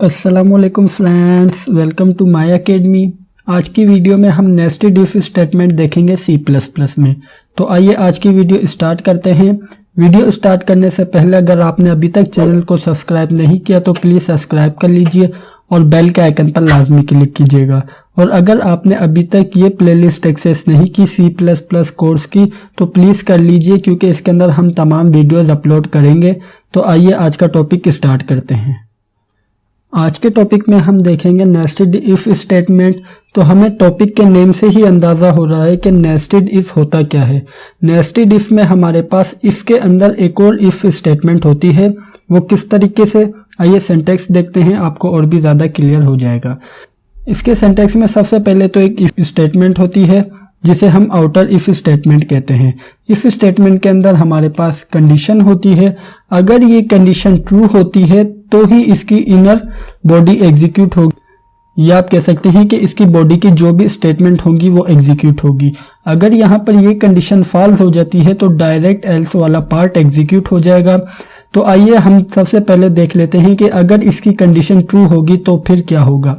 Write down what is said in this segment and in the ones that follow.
अस्सलामुअलैकुम friends, welcome to my academy. आज की वीडियो में हम नेस्टेड इफ स्टेटमेंट देखेंगे C++ में। तो आइए आज की वीडियो स्टार्ट करते हैं। वीडियो स्टार्ट करने से पहले अगर आपने अभी तक चैनल को सब्सक्राइब नहीं किया तो प्लीज़ सब्सक्राइब कर लीजिए और बेल के आइकन पर लाजमी क्लिक कीजिएगा। और अगर आपने अभी तक ये प्लेलिस्ट एक्सेस नहीं की C++ कोर्स की तो प्लीज़ कर लीजिए, क्योंकि इसके अंदर हम तमाम वीडियोज़ अपलोड करेंगे। तो आइए आज का टॉपिक स्टार्ट करते हैं। आज के टॉपिक में हम देखेंगे नेस्टेड इफ स्टेटमेंट। तो हमें टॉपिक के नेम से ही अंदाज़ा हो रहा है कि नेस्टेड इफ होता क्या है। नेस्टेड इफ में हमारे पास इफ के अंदर एक और इफ स्टेटमेंट होती है। वो किस तरीके से, आइए सिंटैक्स देखते हैं, आपको और भी ज़्यादा क्लियर हो जाएगा। इसके सिंटैक्स में सबसे पहले तो एक इफ स्टेटमेंट होती है जिसे हम आउटर इफ स्टेटमेंट कहते हैं। इफ स्टेटमेंट के अंदर हमारे पास कंडीशन होती है। अगर ये कंडीशन ट्रू होती है तो ही इसकी इनर बॉडी एग्जीक्यूट होगी, या आप कह सकते हैं कि इसकी बॉडी की जो भी स्टेटमेंट होगी वो एग्जीक्यूट होगी। अगर यहाँ पर ये कंडीशन फॉल्स हो जाती है तो डायरेक्ट एल्स वाला पार्ट एग्जीक्यूट हो जाएगा। तो आइए हम सबसे पहले देख लेते हैं कि अगर इसकी कंडीशन ट्रू होगी तो फिर क्या होगा।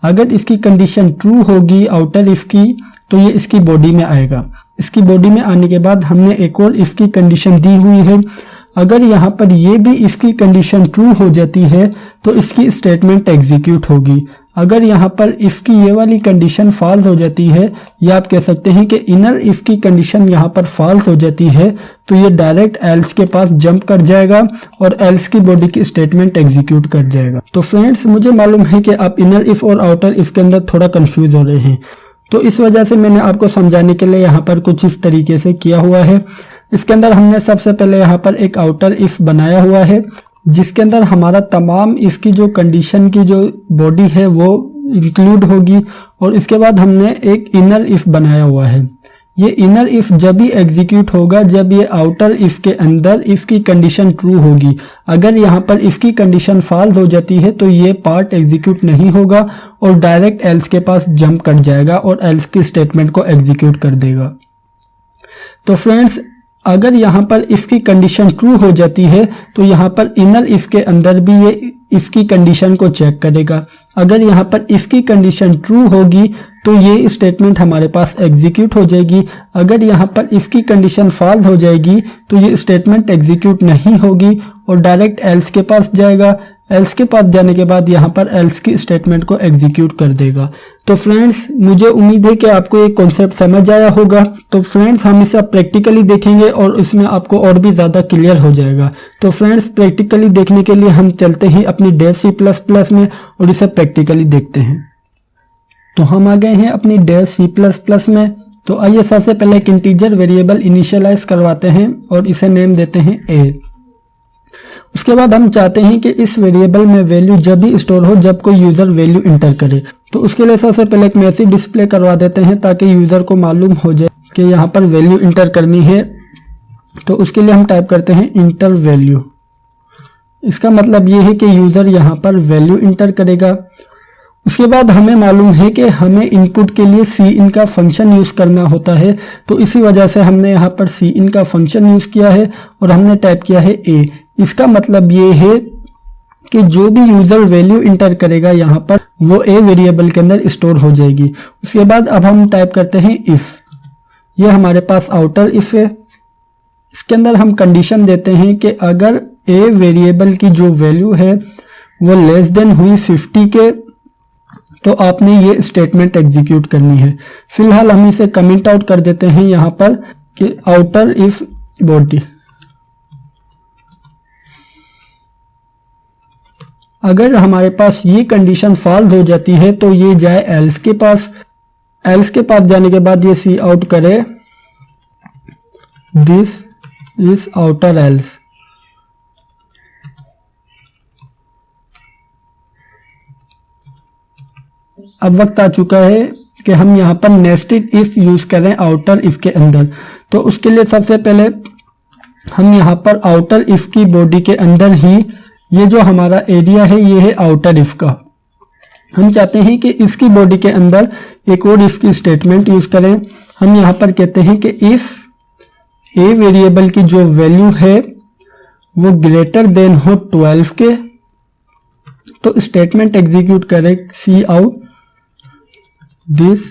अगर इसकी कंडीशन ट्रू होगी आउटर इफ की, तो ये इसकी बॉडी में आएगा। इसकी बॉडी में आने के बाद हमने एक और इफ की कंडीशन दी हुई है। अगर यहाँ पर ये भी इसकी कंडीशन ट्रू हो जाती है तो इसकी स्टेटमेंट एग्जीक्यूट होगी। अगर यहाँ पर इफ की ये वाली कंडीशन फॉल्स हो जाती है, या आप कह सकते हैं कि इनर इफ की कंडीशन यहाँ पर फॉल्स हो जाती है, तो ये डायरेक्ट एल्स के पास जंप कर जाएगा और एल्स की बॉडी की स्टेटमेंट एग्जीक्यूट कर जाएगा। तो फ्रेंड्स, मुझे मालूम है कि आप इनर इफ और आउटर इफ के अंदर थोड़ा कंफ्यूज हो रहे हैं, तो इस वजह से मैंने आपको समझाने के लिए यहाँ पर कुछ इस तरीके से किया हुआ है। इसके अंदर हमने सबसे पहले यहाँ पर एक आउटर इफ बनाया हुआ है जिसके अंदर हमारा तमाम इफ की जो कंडीशन की जो बॉडी है वो इंक्लूड होगी, और इसके बाद हमने एक इनर इफ बनाया हुआ है। ये इनर इफ जब भी एग्जीक्यूट होगा जब ये आउटर इफ के अंदर इफ की कंडीशन ट्रू होगी। अगर यहाँ पर इफ की कंडीशन फॉल्स हो जाती है तो ये पार्ट एग्जीक्यूट नहीं होगा और डायरेक्ट एल्स के पास जंप कर जाएगा और एल्स की स्टेटमेंट को एग्जीक्यूट कर देगा। तो फ्रेंड्स, अगर यहाँ पर इफ की कंडीशन ट्रू हो जाती है तो यहाँ पर इनर इफ के अंदर भी ये इफ की कंडीशन को चेक करेगा। अगर यहाँ पर इफ की कंडीशन ट्रू होगी तो ये स्टेटमेंट हमारे पास एग्जीक्यूट हो जाएगी। अगर यहाँ पर इफ की कंडीशन फॉल्स हो जाएगी तो ये स्टेटमेंट एग्जीक्यूट नहीं होगी और डायरेक्ट एल्स के पास जाएगा। एल्स के पास जाने के बाद यहाँ पर एल्स की स्टेटमेंट को एग्जीक्यूट कर देगा। तो फ्रेंड्स, मुझे उम्मीद है कि आपको ये कॉन्सेप्ट समझ आया होगा। तो फ्रेंड्स, हम इसे प्रैक्टिकली देखेंगे और इसमें आपको और भी ज़्यादा क्लियर हो जाएगा। तो फ्रेंड्स, प्रैक्टिकली देखने के लिए हम चलते हैं अपनी डेव C++ में और इसे प्रैक्टिकली देखते हैं। तो हम आ गए हैं अपनी डेव C++ में। तो आइए सबसे पहले एक इंटीजर वेरिएबल इनिशियलाइज करवाते हैं और इसे नेम देते हैं a। उसके बाद हम चाहते हैं कि इस वेरिएबल में वैल्यू जब भी स्टोर हो जब कोई यूजर वैल्यू इंटर करे। तो उसके लिए सबसे पहले एक मैसेज डिस्प्ले करवा देते हैं ताकि यूजर को मालूम हो जाए कि यहाँ पर वैल्यू इंटर करनी है। तो उसके लिए हम टाइप करते हैं इंटर वैल्यू। इसका मतलब ये है कि यूजर यहाँ पर वैल्यू इंटर करेगा। उसके बाद हमें मालूम है कि हमें इनपुट के लिए cin का फंक्शन यूज करना होता है, तो इसी वजह से हमने यहाँ पर cin का फंक्शन यूज किया है और हमने टाइप किया है a। इसका मतलब ये है कि जो भी यूजर वैल्यू इंटर करेगा यहाँ पर वो a वेरिएबल के अंदर स्टोर हो जाएगी। उसके बाद अब हम टाइप करते हैं इफ। ये हमारे पास आउटर इफ है। इसके अंदर हम कंडीशन देते हैं कि अगर a वेरिएबल की जो वैल्यू है वो लेस देन हुई 50 के, तो आपने ये स्टेटमेंट एग्जीक्यूट करनी है। फिलहाल हम इसे कमेंट आउट कर देते हैं यहाँ पर कि आउटर इफ बॉडी। अगर हमारे पास ये कंडीशन फॉल्स हो जाती है तो ये जाए एल्स के पास। एल्स के पास जाने के बाद ये सी आउट करे दिस इज आउटर एल्स। अब वक्त आ चुका है कि हम यहाँ पर नेस्टेड इफ यूज करें आउटर इफ के अंदर। तो उसके लिए सबसे पहले हम यहाँ पर आउटर इफ की बॉडी के अंदर ही ये जो हमारा एरिया है ये है आउटर इफ का। हम चाहते हैं कि इसकी बॉडी के अंदर एक और इफ की स्टेटमेंट यूज करें। हम यहाँ पर कहते हैं कि इफ a वेरिएबल की जो वैल्यू है वो ग्रेटर देन हो 12 के, तो स्टेटमेंट एग्जीक्यूट करे cout this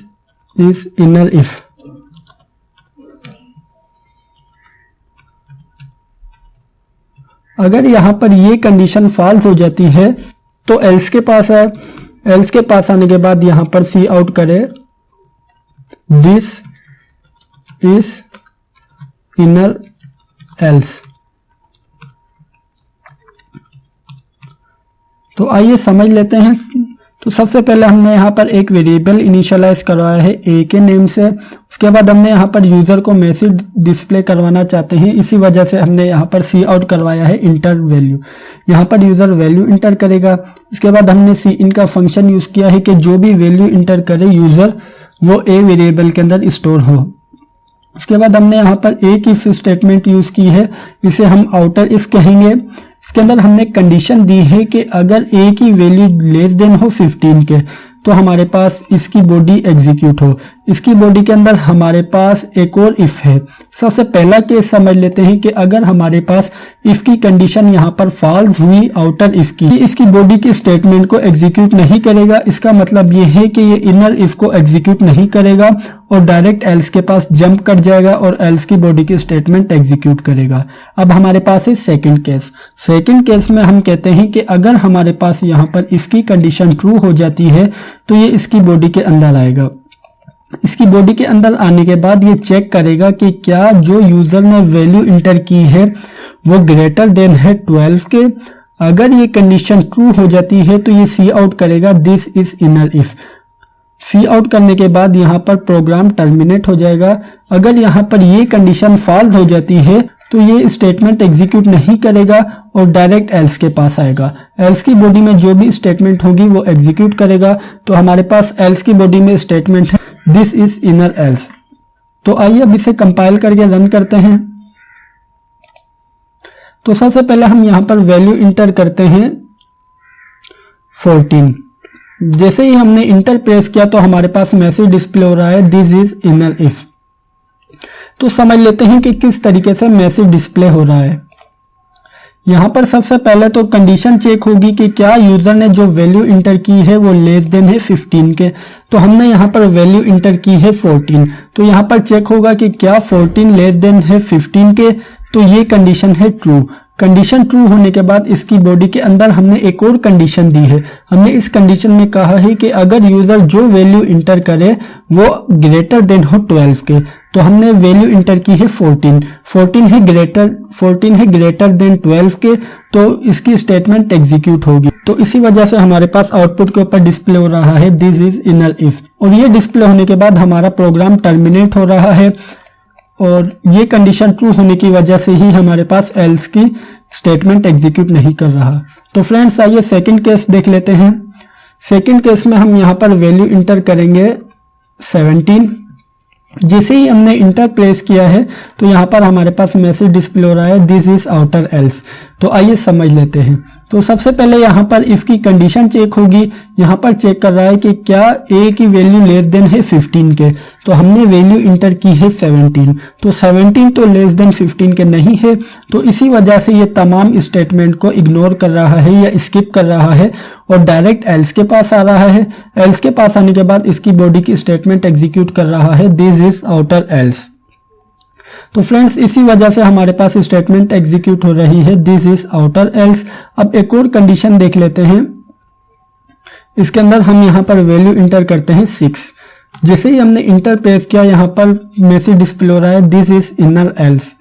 is inner if. अगर यहां पर ये कंडीशन फॉल्स हो जाती है तो एल्स के पास है, एल्स के पास आने के बाद यहां पर सी आउट करे दिस इज इनर एल्स। तो आइए समझ लेते हैं। तो सबसे पहले हमने यहाँ पर एक वेरिएबल इनिशियलाइज करवाया है ए के नेम से। उसके बाद हमने यहाँ पर यूजर को मैसेज डिस्प्ले करवाना चाहते हैं, इसी वजह से हमने यहाँ पर सी आउट करवाया है इंटर वैल्यू। यहाँ पर यूजर वैल्यू इंटर करेगा। उसके बाद हमने सी इन का फंक्शन यूज किया है कि जो भी वैल्यू इंटर करे यूजर वो ए वेरिएबल के अंदर स्टोर हो। उसके बाद हमने यहाँ पर एक इफ स्टेटमेंट यूज की है, इसे हम आउटर इफ कहेंगे। इसके अंदर हमने कंडीशन दी है कि अगर ए की वैल्यू लेस देन हो 15 के तो हमारे पास इसकी बॉडी एग्जीक्यूट हो। इसकी बॉडी के अंदर हमारे पास एक और इफ है। सबसे पहला केस समझ लेते हैं कि अगर हमारे पास इफ की कंडीशन यहाँ पर फॉल्स हुई आउटर इफ की, इसकी बॉडी की स्टेटमेंट को एग्जीक्यूट नहीं करेगा। इसका मतलब ये है कि ये इनर इफ को एग्जीक्यूट नहीं करेगा और डायरेक्ट एल्स के पास जंप कर जाएगा और एल्स की बॉडी की स्टेटमेंट एग्जीक्यूट करेगा। अब हमारे पास है सेकंड केस। सेकंड केस में हम कहते हैं कि अगर हमारे पास यहाँ पर इफ की कंडीशन ट्रू हो जाती है तो ये इसकी बॉडी के अंदर आएगा। इसकी बॉडी के अंदर आने के बाद ये चेक करेगा कि क्या जो यूजर ने वैल्यू इंटर की है वो ग्रेटर देन है 12 के। अगर ये कंडीशन ट्रू हो जाती है तो ये सी आउट करेगा this is inner if. Cout करने के बाद यहाँ पर प्रोग्राम टर्मिनेट हो जाएगा। अगर यहाँ पर ये कंडीशन फॉल्स हो जाती है तो ये स्टेटमेंट एग्जीक्यूट नहीं करेगा और डायरेक्ट एल्स के पास आएगा। एल्स की बॉडी में जो भी स्टेटमेंट होगी वो एग्जीक्यूट करेगा। तो हमारे पास एल्स की बॉडी में स्टेटमेंट है दिस इज इनर एल्स। तो आइए अब इसे कंपाइल करके रन करते हैं। तो सबसे पहले हम यहां पर वैल्यू इंटर करते हैं 14। जैसे ही हमने इंटर प्रेस किया तो हमारे पास मैसेज डिस्प्ले हो रहा है दिस इज इनर इफ। तो समझ लेते हैं कि किस तरीके से मैसेज डिस्प्ले हो रहा है। यहां पर सबसे पहले तो कंडीशन चेक होगी कि क्या यूजर ने जो वैल्यू इंटर की है वो लेस देन है 15 के। तो हमने यहां पर वैल्यू इंटर की है 14। तो यहां पर चेक होगा कि क्या 14 लेस देन है 15 के। तो ये कंडीशन है ट्रू। कंडीशन ट्रू होने के बाद इसकी बॉडी के अंदर हमने एक और कंडीशन दी है। हमने इस कंडीशन में कहा है कि अगर यूजर जो वैल्यू इंटर करे वो ग्रेटर देन हो 12 के। तो हमने वैल्यू इंटर की है 14। 14 है ग्रेटर देन 12 के, तो इसकी स्टेटमेंट एग्जीक्यूट होगी। तो इसी वजह से हमारे पास आउटपुट के ऊपर डिस्प्ले हो रहा है दिस इज इनर इफ। और ये डिस्प्ले होने के बाद हमारा प्रोग्राम टर्मिनेट हो रहा है और ये कंडीशन ट्रू होने की वजह से ही हमारे पास एल्स की स्टेटमेंट एग्जीक्यूट नहीं कर रहा। तो फ्रेंड्स आइए सेकंड केस देख लेते हैं। सेकंड केस में हम यहाँ पर वैल्यू इंटर करेंगे 17। जैसे ही हमने इंटर प्रेस किया है तो यहाँ पर हमारे पास मैसेज डिस्प्ले हो रहा है दिस इज आउटर एल्स। तो आइए समझ लेते हैं। तो सबसे पहले यहाँ पर इफ की कंडीशन चेक होगी। यहाँ पर चेक कर रहा है कि क्या ए की वैल्यू लेस देन है 15 के। तो हमने वैल्यू इंटर की है 17। तो 17 तो लेस देन 15 के नहीं है। तो इसी वजह से ये तमाम स्टेटमेंट को इग्नोर कर रहा है या स्किप कर रहा है और डायरेक्ट एल्स के पास आ रहा है। एल्स के पास आने के बाद इसकी बॉडी की स्टेटमेंट एग्जीक्यूट कर रहा है दिस इज आउटर एल्स। तो फ्रेंड्स इसी वजह से हमारे पास स्टेटमेंट एग्जीक्यूट हो रही है दिस इज आउटर एल्स। अब एक और कंडीशन देख लेते हैं। इसके अंदर हम यहाँ पर वैल्यू इंटर करते हैं 6। जैसे ही हमने इंटर प्रेस किया यहाँ पर मैसेज डिस्प्ले हो रहा है दिस इज इनर एल्स।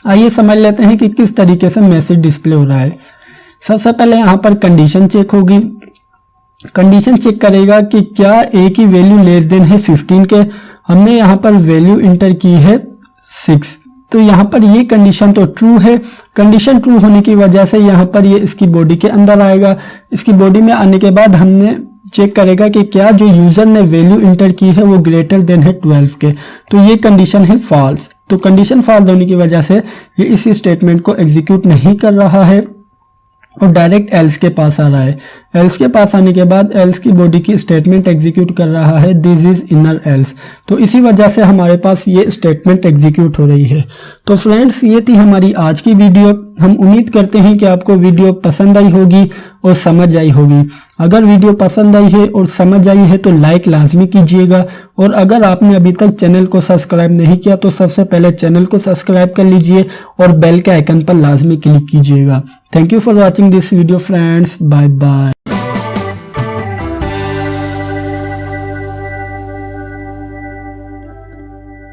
आइए समझ लेते हैं कि किस तरीके से मैसेज डिस्प्ले हो रहा है। सबसे पहले यहाँ पर कंडीशन चेक होगी। कंडीशन चेक करेगा कि क्या ए की वैल्यू लेस देन है 15 के। हमने यहाँ पर वैल्यू इंटर की है 6। तो यहाँ पर ये कंडीशन तो ट्रू है। कंडीशन ट्रू होने की वजह से यहाँ पर ये इसकी बॉडी के अंदर आएगा। इसकी बॉडी में आने के बाद हमने चेक करेगा कि क्या जो यूजर ने वैल्यू इंटर की है वो ग्रेटर देन है 12 के। तो ये कंडीशन है फॉल्स। तो कंडीशन फॉल्स होने की वजह से ये इसी स्टेटमेंट को एग्जीक्यूट नहीं कर रहा है और डायरेक्ट एल्स के पास आ रहा है। एल्स के पास आने के बाद एल्स की बॉडी की स्टेटमेंट एग्जीक्यूट कर रहा है दिस इज इनर एल्स। तो इसी वजह से हमारे पास ये स्टेटमेंट एग्जीक्यूट हो रही है। तो फ्रेंड्स ये थी हमारी आज की वीडियो। हम उम्मीद करते हैं कि आपको वीडियो पसंद आई होगी और समझ आई होगी। अगर वीडियो पसंद आई है और समझ आई है तो लाइक लाजमी कीजिएगा, और अगर आपने अभी तक चैनल को सब्सक्राइब नहीं किया तो सबसे पहले चैनल को सब्सक्राइब कर लीजिए और बेल के आइकन पर लाजमी क्लिक कीजिएगा। Thank you for watching this video friends, bye bye.